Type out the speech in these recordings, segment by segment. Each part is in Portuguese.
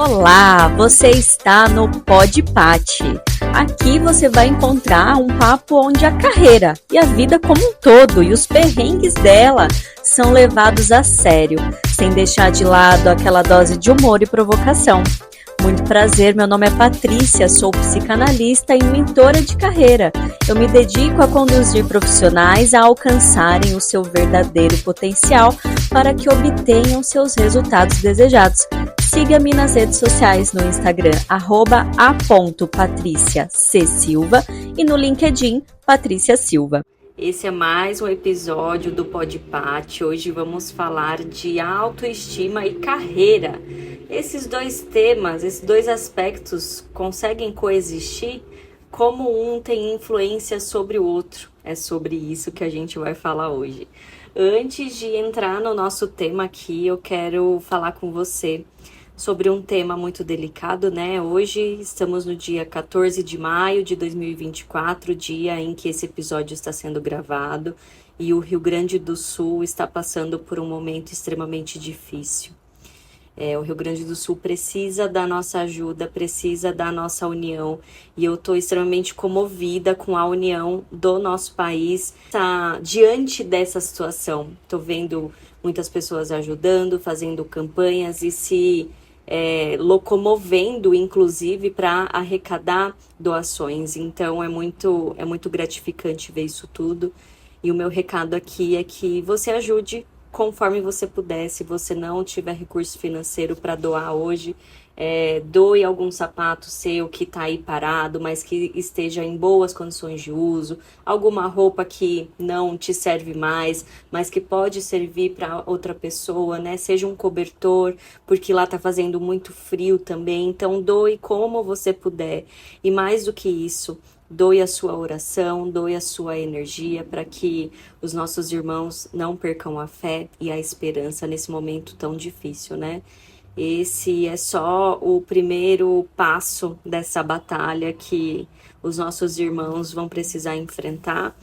Olá, você está no Pod Pati. Aqui você vai encontrar um papo onde a carreira e a vida como um todo e os perrengues dela são levados a sério, sem deixar de lado aquela dose de humor e provocação. Muito prazer, meu nome é Patrícia, sou psicanalista e mentora de carreira. Eu me dedico a conduzir profissionais a alcançarem o seu verdadeiro potencial para que obtenham seus resultados desejados. Siga-me nas redes sociais no Instagram, @a.patriciacsilva e no LinkedIn, Patrícia Silva. Esse é mais um episódio do Pod Pati. Hoje vamos falar de autoestima e carreira. Esses dois temas, esses dois aspectos conseguem coexistir? Como um tem influência sobre o outro? É sobre isso que a gente vai falar hoje. Antes de entrar no nosso tema aqui, eu quero falar com você sobre um tema muito delicado, né? Hoje estamos no dia 14 de maio de 2024, dia em que esse episódio está sendo gravado, e o Rio Grande do Sul está passando por um momento extremamente difícil. O Rio Grande do Sul precisa da nossa ajuda, precisa da nossa união, e eu estou extremamente comovida com a união do nosso país diante dessa situação. Estou vendo muitas pessoas ajudando, fazendo campanhas e se locomovendo, inclusive, para arrecadar doações. Então é muito gratificante ver isso tudo. E o meu recado aqui é que você ajude conforme você puder. Se você não tiver recurso financeiro para doar hoje, doe algum sapato seu que está aí parado, mas que esteja em boas condições de uso, alguma roupa que não te serve mais, mas que pode servir para outra pessoa, né? Seja um cobertor, porque lá está fazendo muito frio também, então doe como você puder. E mais do que isso, doe a sua oração, doe a sua energia para que os nossos irmãos não percam a fé e a esperança nesse momento tão difícil, né? Esse é só o primeiro passo dessa batalha que os nossos irmãos vão precisar enfrentar.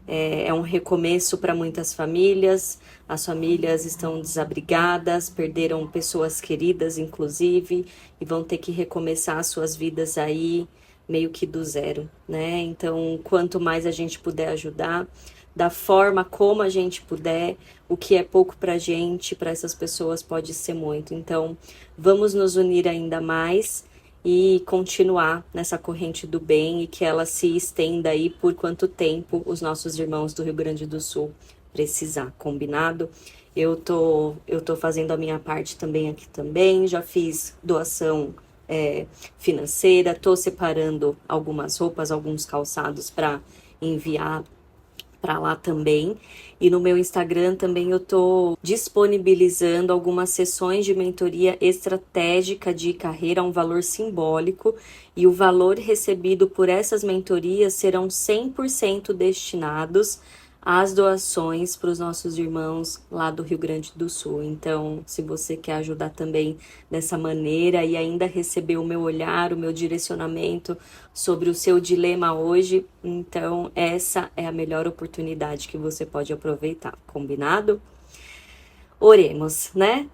É um recomeço para muitas famílias. As famílias estão desabrigadas, perderam pessoas queridas, inclusive, e vão ter que recomeçar as suas vidas aí meio que do zero, né? Então, quanto mais a gente puder ajudar, da forma como a gente puder, o que é pouco pra gente, para essas pessoas pode ser muito. Então, vamos nos unir ainda mais e continuar nessa corrente do bem e que ela se estenda aí por quanto tempo os nossos irmãos do Rio Grande do Sul precisar, combinado? Eu tô fazendo a minha parte também aqui também, já fiz doação financeira, tô separando algumas roupas, alguns calçados para enviar para lá também. E no meu Instagram também eu tô disponibilizando algumas sessões de mentoria estratégica de carreira a um valor simbólico, e o valor recebido por essas mentorias serão 100% destinados às doações para os nossos irmãos lá do Rio Grande do Sul. Então, se você quer ajudar também dessa maneira e ainda receber o meu olhar, o meu direcionamento sobre o seu dilema hoje, então essa é a melhor oportunidade que você pode aproveitar, combinado? Oremos, né?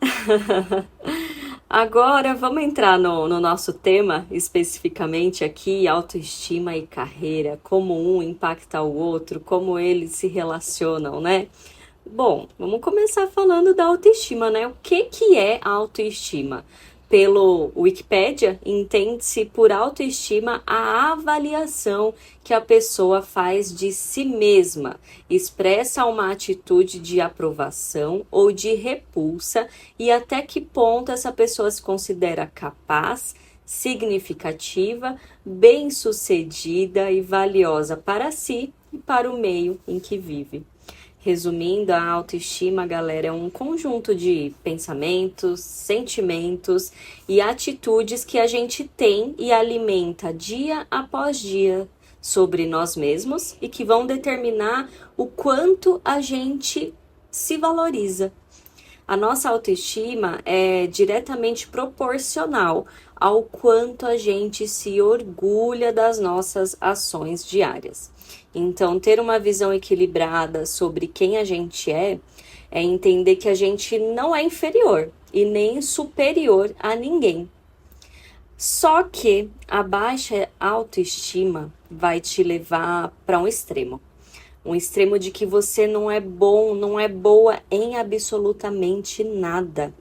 Agora vamos entrar no nosso tema, especificamente aqui, autoestima e carreira, como um impacta o outro, como eles se relacionam, né? Bom, vamos começar falando da autoestima, né? O que é autoestima? Pelo Wikipédia, entende-se por autoestima a avaliação que a pessoa faz de si mesma, expressa uma atitude de aprovação ou de repulsa e até que ponto essa pessoa se considera capaz, significativa, bem-sucedida e valiosa para si e para o meio em que vive. Resumindo, a autoestima, galera, é um conjunto de pensamentos, sentimentos e atitudes que a gente tem e alimenta dia após dia sobre nós mesmos e que vão determinar o quanto a gente se valoriza. A nossa autoestima é diretamente proporcional ao quanto a gente se orgulha das nossas ações diárias. Então, ter uma visão equilibrada sobre quem a gente é entender que a gente não é inferior e nem superior a ninguém. Só que a baixa autoestima vai te levar para um extremo. Um extremo de que você não é bom, não é boa em absolutamente nada.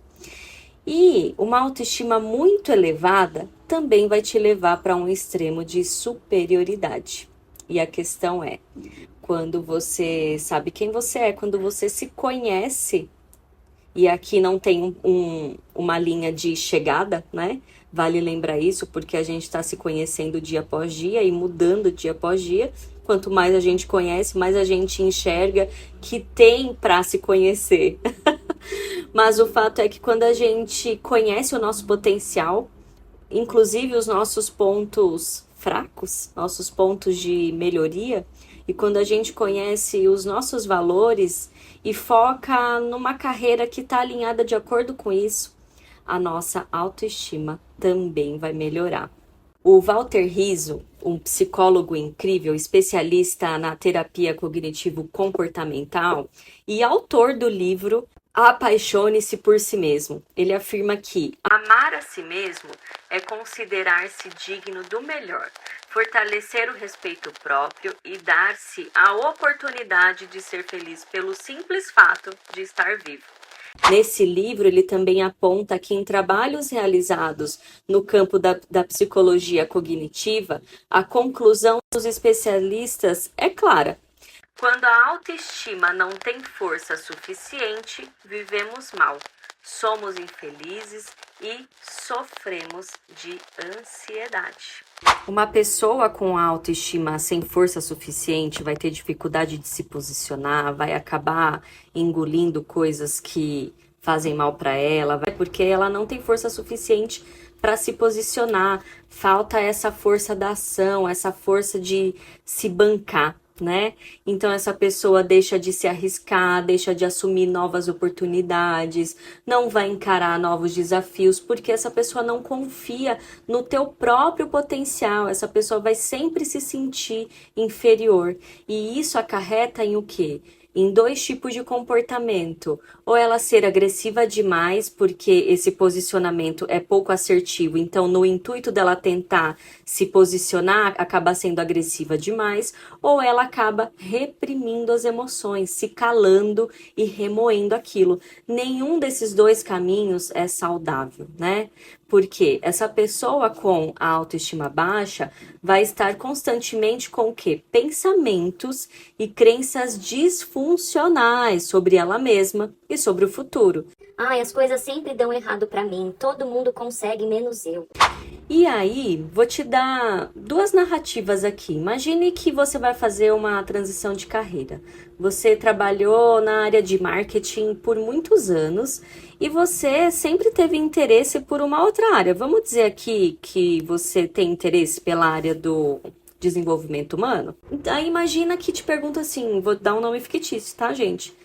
E uma autoestima muito elevada também vai te levar para um extremo de superioridade. E a questão é, quando você sabe quem você é, quando você se conhece, e aqui não tem uma linha de chegada, né? Vale lembrar isso, porque a gente está se conhecendo dia após dia e mudando dia após dia. Quanto mais a gente conhece, mais a gente enxerga que tem para se conhecer. Mas o fato é que quando a gente conhece o nosso potencial, inclusive os nossos pontos fracos, nossos pontos de melhoria, e quando a gente conhece os nossos valores e foca numa carreira que está alinhada de acordo com isso, a nossa autoestima também vai melhorar. O Walter Rizzo, um psicólogo incrível, especialista na terapia cognitivo-comportamental e autor do livro Apaixone-se por si mesmo. Ele afirma que amar a si mesmo é considerar-se digno do melhor, fortalecer o respeito próprio e dar-se a oportunidade de ser feliz pelo simples fato de estar vivo. Nesse livro, ele também aponta que em trabalhos realizados no campo da psicologia cognitiva, a conclusão dos especialistas é clara. Quando a autoestima não tem força suficiente, vivemos mal, somos infelizes e sofremos de ansiedade. Uma pessoa com autoestima sem força suficiente vai ter dificuldade de se posicionar, vai acabar engolindo coisas que fazem mal para ela, porque ela não tem força suficiente para se posicionar, falta essa força da ação, essa força de se bancar, né? Então essa pessoa deixa de se arriscar, deixa de assumir novas oportunidades, não vai encarar novos desafios, porque essa pessoa não confia no teu próprio potencial, essa pessoa vai sempre se sentir inferior. E isso acarreta em o quê? Em dois tipos de comportamento. Ou ela ser agressiva demais, porque esse posicionamento é pouco assertivo, então no intuito dela tentar se posicionar, acaba sendo agressiva demais, ou ela acaba reprimindo as emoções, se calando e remoendo aquilo. Nenhum desses dois caminhos é saudável, né? Porque essa pessoa com a autoestima baixa vai estar constantemente com o quê? Pensamentos e crenças disfuncionais sobre ela mesma e sobre o futuro. Ai, as coisas sempre dão errado pra mim. Todo mundo consegue, menos eu. E aí, vou te dar duas narrativas aqui. Imagine que você vai fazer uma transição de carreira. Você trabalhou na área de marketing por muitos anos e você sempre teve interesse por uma outra área. Vamos dizer aqui que você tem interesse pela área do desenvolvimento humano? Aí imagina que te pergunta assim, vou dar um nome fictício, tá, gente?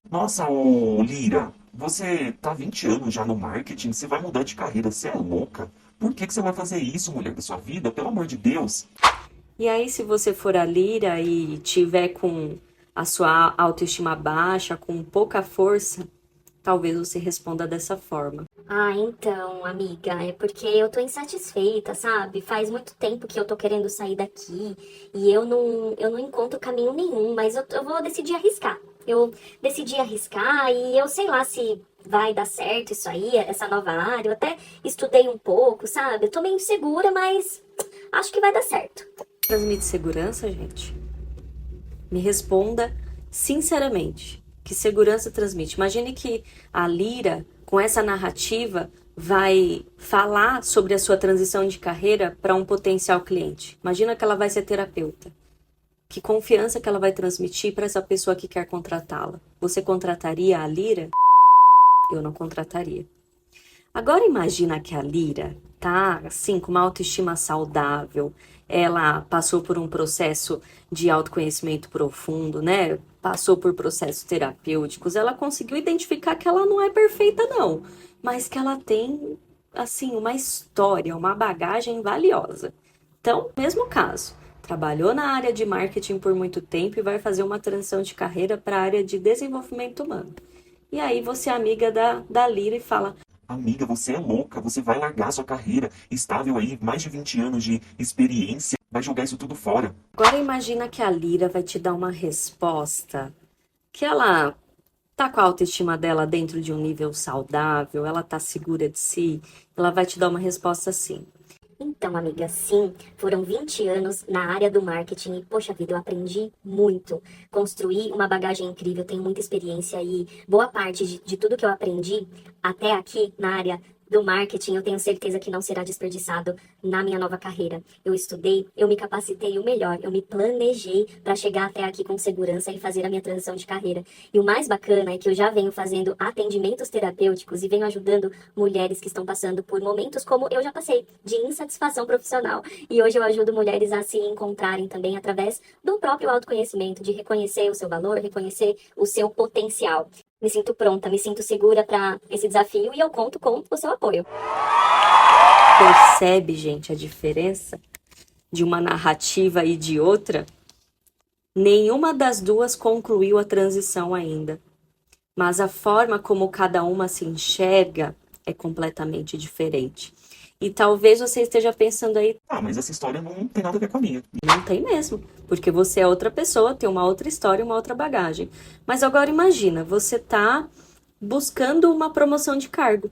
Nossa, ô Lira, você tá 20 anos já no marketing, você vai mudar de carreira, você é louca? Por que que você vai fazer isso, mulher da sua vida? Pelo amor de Deus. E aí, se você for a Lira e tiver com a sua autoestima baixa, com pouca força, talvez você responda dessa forma. Ah, então, amiga, é porque eu tô insatisfeita, sabe? Faz muito tempo que eu tô querendo sair daqui e eu não encontro caminho nenhum, mas eu vou decidir arriscar. Eu decidi arriscar e eu sei lá se vai dar certo isso aí, essa nova área. Eu até estudei um pouco, sabe? Eu tô meio insegura, mas acho que vai dar certo. Transmite segurança, gente? Me responda sinceramente. Que segurança transmite? Imagine que a Lira, com essa narrativa, vai falar sobre a sua transição de carreira para um potencial cliente. Imagina que ela vai ser terapeuta. Que confiança que ela vai transmitir para essa pessoa que quer contratá-la? Você contrataria a Lira? Eu não contrataria. Agora imagina que a Lira tá assim com uma autoestima saudável, ela passou por um processo de autoconhecimento profundo, né? Passou por processos terapêuticos, ela conseguiu identificar que ela não é perfeita não, mas que ela tem assim uma história, uma bagagem valiosa. Então, mesmo caso, trabalhou na área de marketing por muito tempo e vai fazer uma transição de carreira para a área de desenvolvimento humano. E aí você é amiga da Lira e fala: Amiga, você é louca, você vai largar sua carreira estável aí, mais de 20 anos de experiência, vai jogar isso tudo fora. Agora imagina que a Lira vai te dar uma resposta que ela tá com a autoestima dela dentro de um nível saudável, ela tá segura de si, ela vai te dar uma resposta assim. Então, amiga, sim, foram 20 anos na área do marketing e, poxa vida, eu aprendi muito. Construí uma bagagem incrível, tenho muita experiência e boa parte de tudo que eu aprendi até aqui na área do marketing, eu tenho certeza que não será desperdiçado na minha nova carreira. Eu estudei, eu me capacitei o melhor, eu me planejei para chegar até aqui com segurança e fazer a minha transição de carreira. E o mais bacana é que eu já venho fazendo atendimentos terapêuticos e venho ajudando mulheres que estão passando por momentos como eu já passei, de insatisfação profissional. E hoje eu ajudo mulheres a se encontrarem também através do próprio autoconhecimento, de reconhecer o seu valor, reconhecer o seu potencial. Me sinto pronta, me sinto segura para esse desafio e eu conto com o seu apoio. Percebe, gente, a diferença de uma narrativa e de outra? Nenhuma das duas concluiu a transição ainda, mas a forma como cada uma se enxerga é completamente diferente. E talvez você esteja pensando aí, Ah, mas essa história não tem nada a ver com a minha. não tem mesmo, porque você é outra pessoa, tem uma outra história, uma outra bagagem. Mas agora imagina, você tá buscando uma promoção de cargo.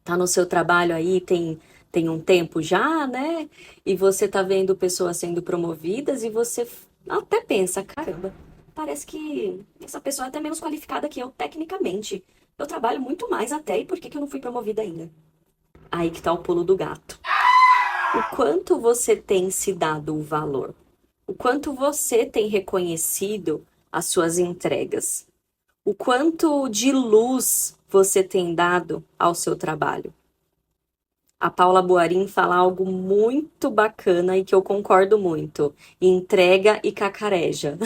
Tá no seu trabalho aí, tem um tempo já, né? E você tá vendo pessoas sendo promovidas e você até pensa, caramba, parece que essa pessoa é até menos qualificada que eu tecnicamente. Eu trabalho muito mais até, e por que que eu não fui promovida ainda? Aí que tá o pulo do gato. O quanto você tem se dado o valor? O quanto você tem reconhecido as suas entregas? O quanto de luz você tem dado ao seu trabalho? A Paula Boarin fala algo muito bacana e que eu concordo muito. Entrega e cacareja.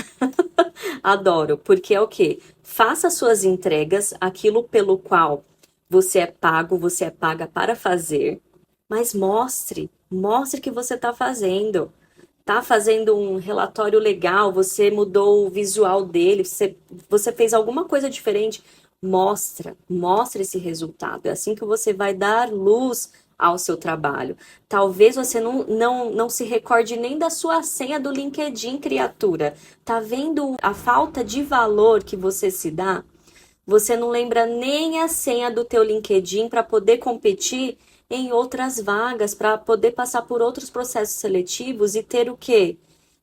Adoro, porque é o quê? Faça suas entregas, aquilo pelo qual você é pago, você é paga para fazer, mas mostre que você está fazendo. Tá fazendo um relatório legal, você mudou o visual dele, você fez alguma coisa diferente, mostra esse resultado. É assim que você vai dar luz ao seu trabalho. Talvez você não se recorde nem da sua senha do LinkedIn, criatura. Tá vendo a falta de valor que você se dá? Você não lembra nem a senha do teu LinkedIn para poder competir em outras vagas, para poder passar por outros processos seletivos e ter o quê?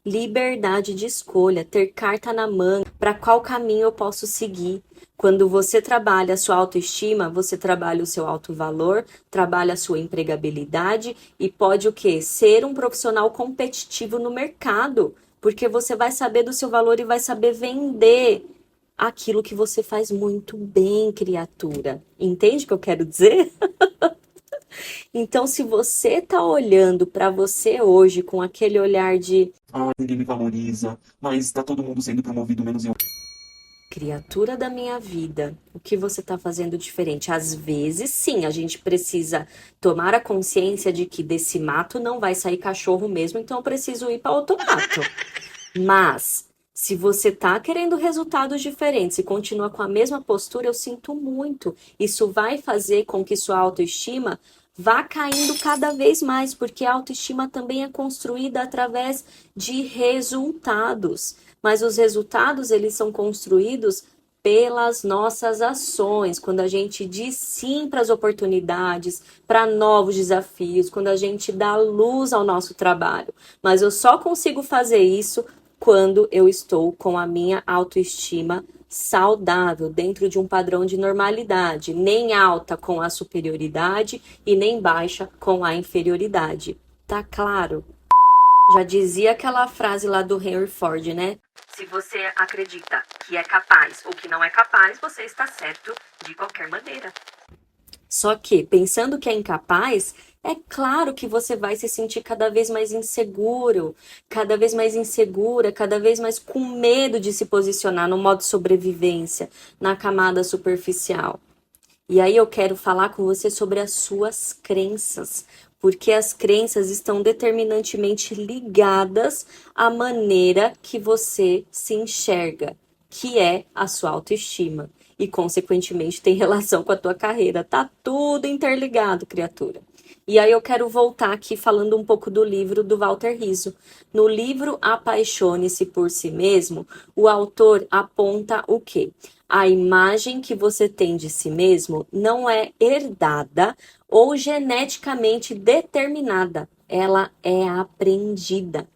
Liberdade de escolha, ter carta na manga, para qual caminho eu posso seguir. Quando você trabalha a sua autoestima, você trabalha o seu alto valor, trabalha a sua empregabilidade e pode o quê? Ser um profissional competitivo no mercado, porque você vai saber do seu valor e vai saber vender aquilo que você faz muito bem, criatura. Entende o que eu quero dizer? Então, se você tá olhando para você hoje com aquele olhar de Ah, ninguém me valoriza, mas tá todo mundo sendo promovido menos eu. criatura da minha vida, o que você tá fazendo diferente? Às vezes, sim, a gente precisa tomar a consciência de que desse mato não vai sair cachorro mesmo, então eu preciso ir para outro mato. Mas se você tá querendo resultados diferentes e continua com a mesma postura, eu sinto muito. Isso vai fazer com que sua autoestima vá caindo cada vez mais, porque a autoestima também é construída através de resultados. Mas os resultados, eles são construídos pelas nossas ações, quando a gente diz sim para as oportunidades, para novos desafios, quando a gente dá luz ao nosso trabalho. Mas eu só consigo fazer isso quando eu estou com a minha autoestima saudável, dentro de um padrão de normalidade, nem alta com a superioridade e nem baixa com a inferioridade. Tá claro? Já dizia aquela frase lá do Henry Ford, né? Se você acredita que é capaz ou que não é capaz, você está certo de qualquer maneira. Só que, pensando que é incapaz, é claro que você vai se sentir cada vez mais inseguro, cada vez mais insegura, cada vez mais com medo de se posicionar no modo sobrevivência, na camada superficial. E aí eu quero falar com você sobre as suas crenças, porque as crenças estão determinantemente ligadas à maneira que você se enxerga, que é a sua autoestima. e, consequentemente, tem relação com a tua carreira. Tá tudo interligado, criatura. E aí eu quero voltar aqui falando um pouco do livro do Walter Rizzo. No livro Apaixone-se por si mesmo, o autor aponta o quê? A imagem que você tem de si mesmo não é herdada ou geneticamente determinada, ela é aprendida.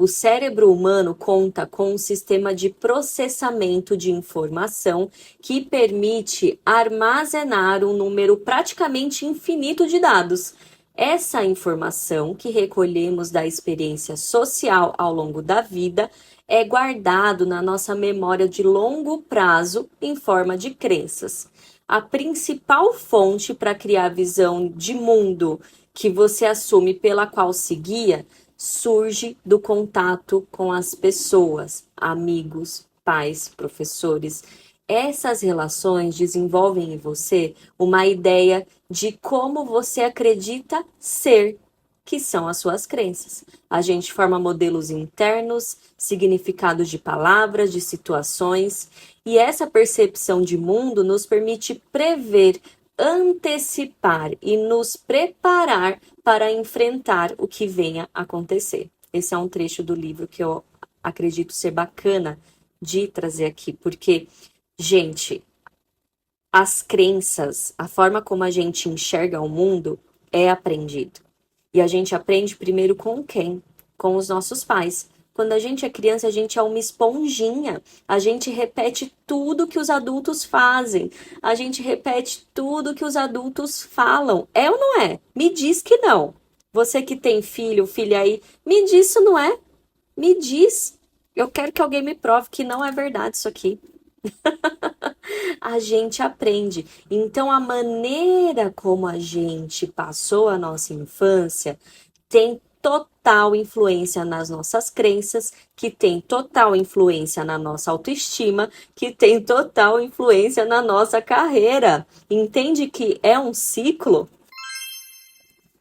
O cérebro humano conta com um sistema de processamento de informação que permite armazenar um número praticamente infinito de dados. Essa informação que recolhemos da experiência social ao longo da vida é guardado na nossa memória de longo prazo em forma de crenças. A principal fonte para criar a visão de mundo que você assume pela qual se guia surge do contato com as pessoas, amigos, pais, professores. Essas relações desenvolvem em você uma ideia de como você acredita ser, que são as suas crenças. A gente forma modelos internos, significados de palavras, de situações, e essa percepção de mundo nos permite prever, antecipar e nos preparar para enfrentar o que venha a acontecer. Esse é um trecho do livro que eu acredito ser bacana de trazer aqui, porque, gente, as crenças, a forma como a gente enxerga o mundo é aprendido. E a gente aprende primeiro com quem? Com os nossos pais. Quando a gente é criança, a gente é uma esponjinha. A gente repete tudo que os adultos fazem. A gente repete tudo que os adultos falam. É ou não é? Me diz que não. Você que tem filho, filha aí, me diz se não é. Me diz. Eu quero que alguém me prove que não é verdade isso aqui. A gente aprende. Então, a maneira como a gente passou a nossa infância tem total influência nas nossas crenças, que tem total influência na nossa autoestima, que tem total influência na nossa carreira. Entende que é um ciclo?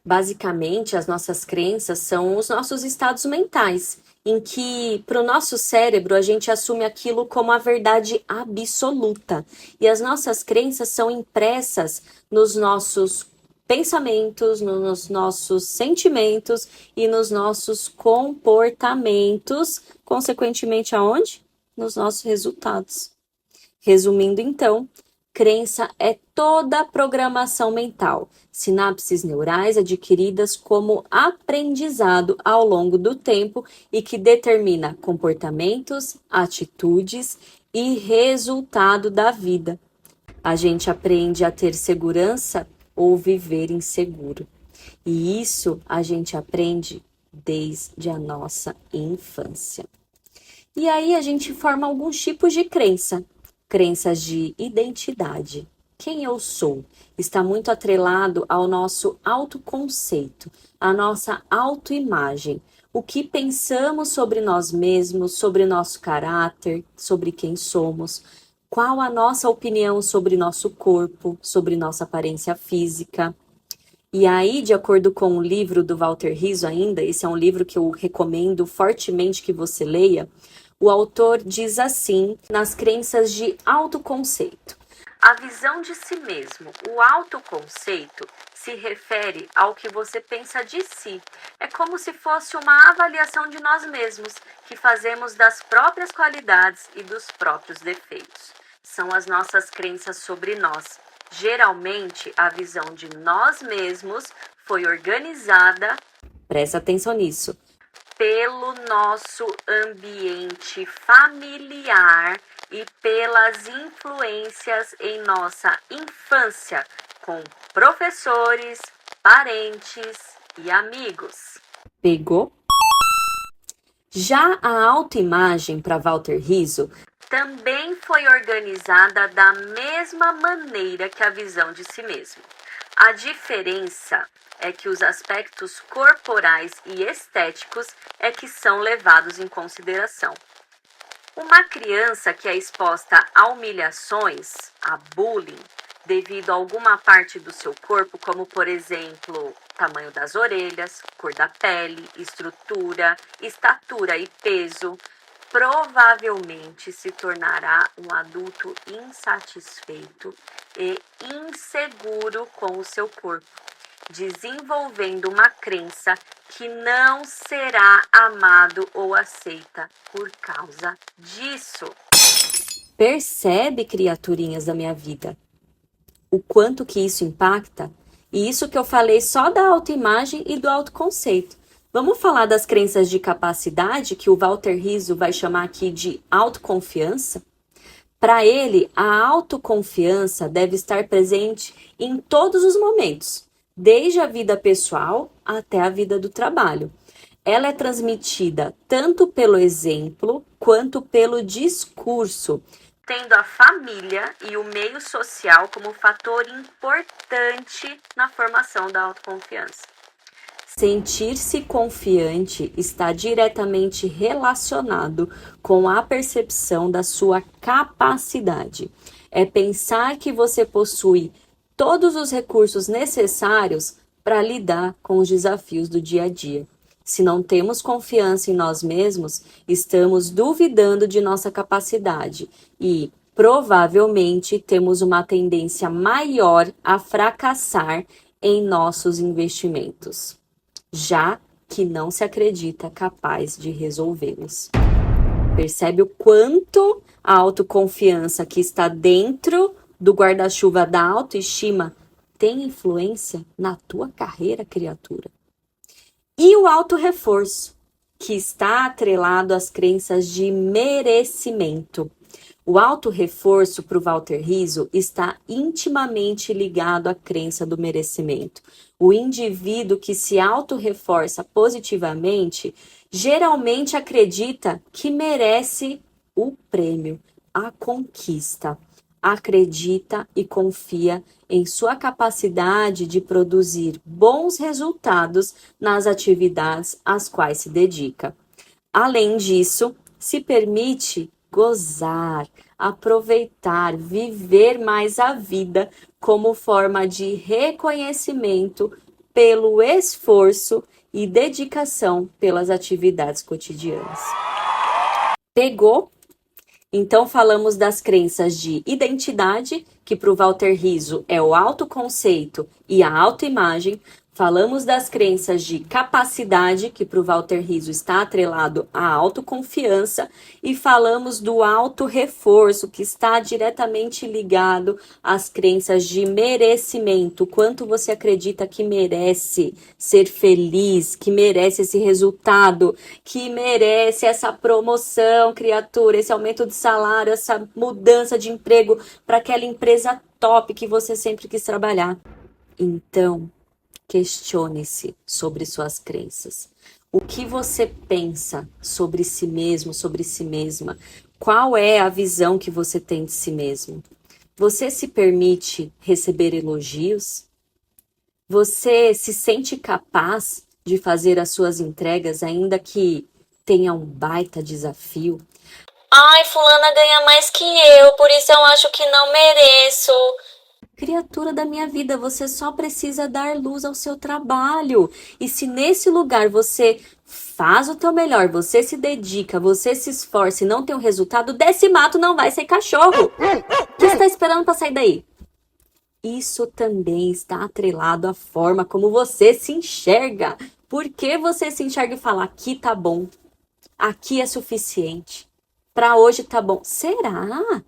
Basicamente, as nossas crenças são os nossos estados mentais, em que, para o nosso cérebro, a gente assume aquilo como a verdade absoluta. E as nossas crenças são impressas nos nossos pensamentos, nos nossos sentimentos e nos nossos comportamentos, consequentemente, aonde? Nos nossos resultados. Resumindo, então, crença é toda programação mental, sinapses neurais adquiridas como aprendizado ao longo do tempo e que determina comportamentos, atitudes e resultado da vida. A gente aprende a ter segurança ou viver inseguro. E isso a gente aprende desde a nossa infância. E aí a gente forma alguns tipos de crença. Crenças de identidade. Quem eu sou está muito atrelado ao nosso autoconceito, à nossa autoimagem. O que pensamos sobre nós mesmos, sobre nosso caráter, sobre quem somos. Qual a nossa opinião sobre nosso corpo, sobre nossa aparência física. E aí, de acordo com o livro do Walter Rizzo ainda, esse é um livro que eu recomendo fortemente que você leia, o autor diz assim, nas crenças de autoconceito. A visão de si mesmo, o autoconceito, se refere ao que você pensa de si. É como se fosse uma avaliação de nós mesmos, que fazemos das próprias qualidades e dos próprios defeitos. São as nossas crenças sobre nós. Geralmente, a visão de nós mesmos foi organizada, presta atenção nisso, pelo nosso ambiente familiar e pelas influências em nossa infância, com professores, parentes e amigos. Pegou? Já a autoimagem para Walter Rizzo também foi organizada da mesma maneira que a visão de si mesmo. A diferença é que os aspectos corporais e estéticos é que são levados em consideração. Uma criança que é exposta a humilhações, a bullying, devido a alguma parte do seu corpo, como por exemplo, tamanho das orelhas, cor da pele, estrutura, estatura e peso, provavelmente se tornará um adulto insatisfeito e inseguro com o seu corpo, desenvolvendo uma crença que não será amado ou aceita por causa disso. Percebe, criaturinhas da minha vida, o quanto que isso impacta? E isso que eu falei só da autoimagem e do autoconceito. Vamos falar das crenças de capacidade, que o Walter Rizzo vai chamar aqui de autoconfiança? Para ele, a autoconfiança deve estar presente em todos os momentos, desde a vida pessoal até a vida do trabalho. Ela é transmitida tanto pelo exemplo quanto pelo discurso, tendo a família e o meio social como fator importante na formação da autoconfiança. Sentir-se confiante está diretamente relacionado com a percepção da sua capacidade. É pensar que você possui todos os recursos necessários para lidar com os desafios do dia a dia. Se não temos confiança em nós mesmos, estamos duvidando de nossa capacidade e, provavelmente, temos uma tendência maior a fracassar em nossos investimentos, já que não se acredita capaz de resolvê-los. Percebe o quanto a autoconfiança que está dentro do guarda-chuva da autoestima tem influência na tua carreira, criatura? E o autorreforço, que está atrelado às crenças de merecimento. O autorreforço para o Walter Rizzo está intimamente ligado à crença do merecimento. O indivíduo que se autorreforça positivamente geralmente acredita que merece o prêmio, a conquista. Acredita e confia em sua capacidade de produzir bons resultados nas atividades às quais se dedica. Além disso, se permite gozar, aproveitar, viver mais a vida como forma de reconhecimento pelo esforço e dedicação pelas atividades cotidianas. Pegou? Então falamos das crenças de identidade, que para o Walter Rizzo é o autoconceito e a autoimagem. Falamos das crenças de capacidade, que para o Walter Rizzo está atrelado à autoconfiança, e falamos do autorreforço, que está diretamente ligado às crenças de merecimento. Quanto você acredita que merece ser feliz, que merece esse resultado, que merece essa promoção, criatura, esse aumento de salário, essa mudança de emprego para aquela empresa top que você sempre quis trabalhar. Então, questione-se sobre suas crenças. O que você pensa sobre si mesmo, sobre si mesma? Qual é a visão que você tem de si mesmo? Você se permite receber elogios? Você se sente capaz de fazer as suas entregas, ainda que tenha um baita desafio? Ai, fulana ganha mais que eu, por isso eu acho que não mereço. Criatura da minha vida, você só precisa dar luz ao seu trabalho. E se nesse lugar você faz o teu melhor, você se dedica, você se esforça e não tem um resultado, desse mato não vai ser cachorro. O que você está esperando para sair daí? Isso também está atrelado à forma como você se enxerga. Por que você se enxerga e fala, aqui tá bom, aqui é suficiente, para hoje tá bom? Será?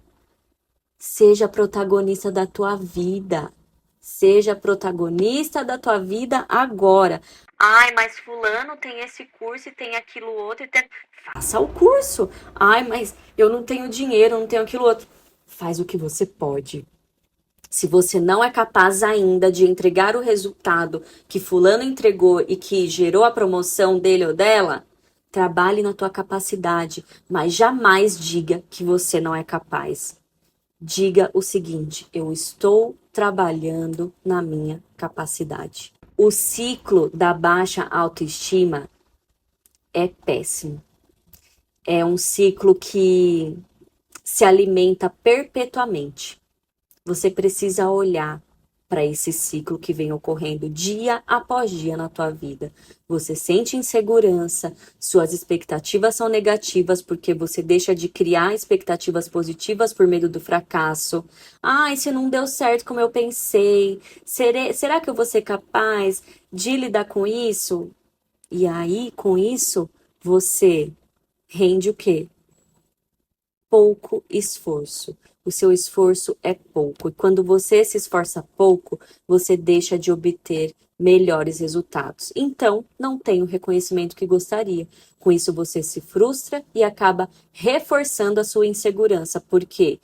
Seja protagonista da tua vida. Seja protagonista da tua vida agora. Ai, mas fulano tem esse curso e tem aquilo outro. Faça o curso. Ai, mas eu não tenho dinheiro, não tenho aquilo outro. Faz o que você pode. Se você não é capaz ainda de entregar o resultado que fulano entregou e que gerou a promoção dele ou dela, trabalhe na tua capacidade, mas jamais diga que você não é capaz. Diga o seguinte, eu estou trabalhando na minha capacidade. O ciclo da baixa autoestima é péssimo. É um ciclo que se alimenta perpetuamente. Você precisa olhar para esse ciclo que vem ocorrendo dia após dia na tua vida. Você sente insegurança, suas expectativas são negativas porque você deixa de criar expectativas positivas por medo do fracasso. Ai, se não deu certo como eu pensei, será que eu vou ser capaz de lidar com isso? E aí, com isso, você rende o quê? Pouco esforço. O seu esforço é pouco. E quando você se esforça pouco, você deixa de obter melhores resultados. Então, não tem o reconhecimento que gostaria. Com isso, você se frustra e acaba reforçando a sua insegurança. Por quê?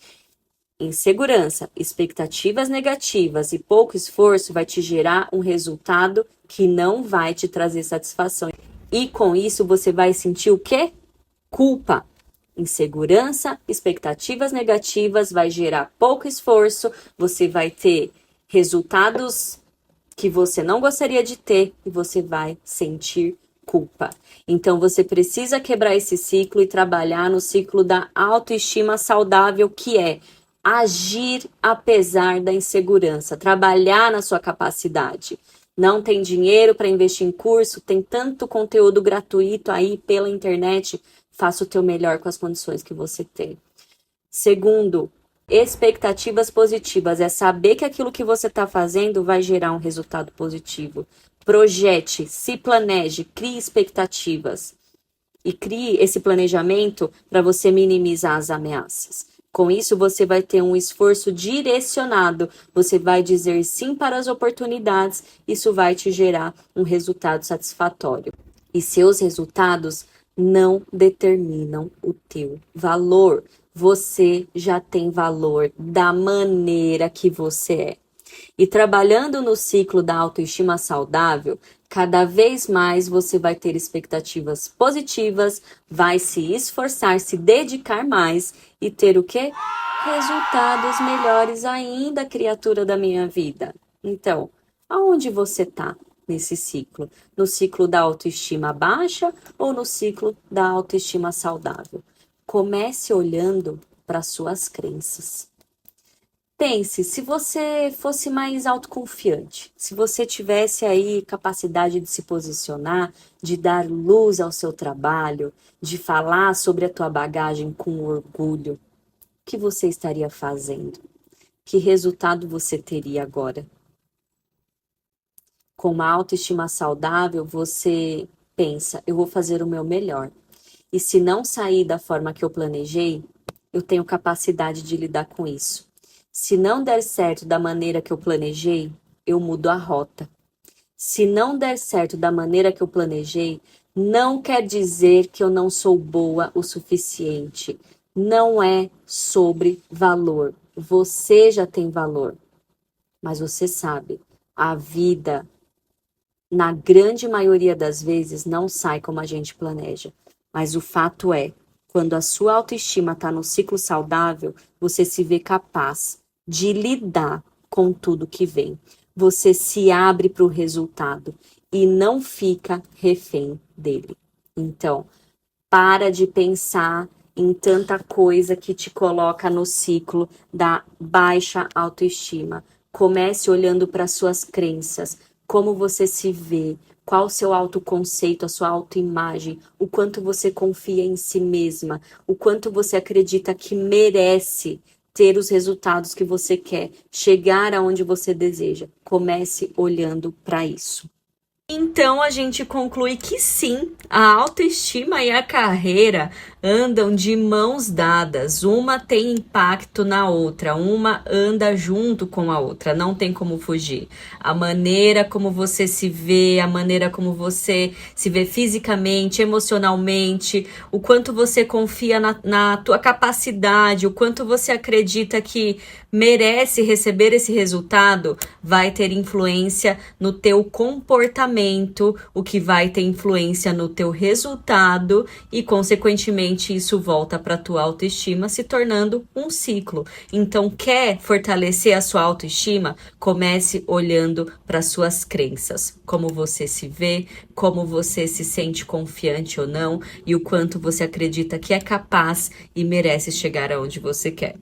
Insegurança, expectativas negativas e pouco esforço vai te gerar um resultado que não vai te trazer satisfação. E com isso, você vai sentir o quê? Culpa. Insegurança, expectativas negativas, vai gerar pouco esforço, você vai ter resultados que você não gostaria de ter e você vai sentir culpa. Então você precisa quebrar esse ciclo e trabalhar no ciclo da autoestima saudável, que é agir apesar da insegurança, trabalhar na sua capacidade. Não tem dinheiro para investir em curso, tem tanto conteúdo gratuito aí pela internet. Faça o teu melhor com as condições que você tem. Segundo, expectativas positivas. É saber que aquilo que você está fazendo vai gerar um resultado positivo. Projete, se planeje, crie expectativas. E crie esse planejamento para você minimizar as ameaças. Com isso, você vai ter um esforço direcionado. Você vai dizer sim para as oportunidades. Isso vai te gerar um resultado satisfatório. E seus resultados não determinam o teu valor. Você já tem valor da maneira que você é. E trabalhando no ciclo da autoestima saudável, cada vez mais você vai ter expectativas positivas, vai se esforçar, se dedicar mais e ter o quê? Resultados melhores ainda, criatura da minha vida. Então, aonde você está nesse ciclo? No ciclo da autoestima baixa ou no ciclo da autoestima saudável? Comece olhando para suas crenças. Pense, se você fosse mais autoconfiante, se você tivesse aí capacidade de se posicionar, de dar luz ao seu trabalho, de falar sobre a tua bagagem com orgulho, o que você estaria fazendo? Que resultado você teria agora? Com uma autoestima saudável, você pensa, eu vou fazer o meu melhor. E se não sair da forma que eu planejei, eu tenho capacidade de lidar com isso. Se não der certo da maneira que eu planejei, eu mudo a rota. Se não der certo da maneira que eu planejei, não quer dizer que eu não sou boa o suficiente. Não é sobre valor. Você já tem valor. Mas você sabe, a vida, na grande maioria das vezes, não sai como a gente planeja. Mas o fato é, quando a sua autoestima está no ciclo saudável, você se vê capaz de lidar com tudo que vem. Você se abre para o resultado e não fica refém dele. Então, para de pensar em tanta coisa que te coloca no ciclo da baixa autoestima. Comece olhando para suas crenças, como você se vê, qual o seu autoconceito, a sua autoimagem, o quanto você confia em si mesma, o quanto você acredita que merece ter os resultados que você quer, chegar aonde você deseja. Comece olhando para isso. Então a gente conclui que sim, a autoestima e a carreira andam de mãos dadas. Uma tem impacto na outra, uma anda junto com a outra, não tem como fugir. A maneira como você se vê, a maneira como você se vê fisicamente, emocionalmente, o quanto você confia na tua capacidade, o quanto você acredita que merece receber esse resultado, vai ter influência no teu comportamento, o que vai ter influência no teu resultado e, consequentemente, isso volta para a tua autoestima, se tornando um ciclo. Então, quer fortalecer a sua autoestima? Comece olhando para suas crenças, como você se vê, como você se sente confiante ou não e o quanto você acredita que é capaz e merece chegar aonde você quer.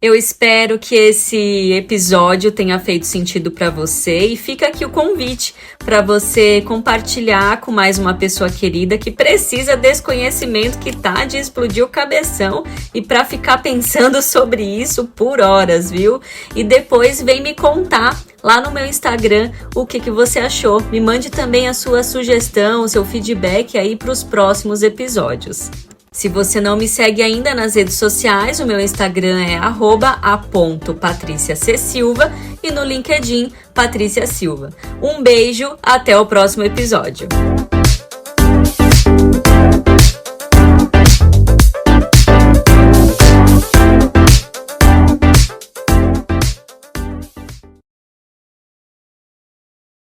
Eu espero que esse episódio tenha feito sentido para você e fica aqui o convite para você compartilhar com mais uma pessoa querida que precisa desse conhecimento que tá de explodir o cabeção e para ficar pensando sobre isso por horas, viu? E depois vem me contar lá no meu Instagram o que você achou. Me mande também a sua sugestão, o seu feedback aí para os próximos episódios. Se você não me segue ainda nas redes sociais, o meu Instagram é @a.patriciacsilva e no LinkedIn, Patrícia Silva. Um beijo, até o próximo episódio.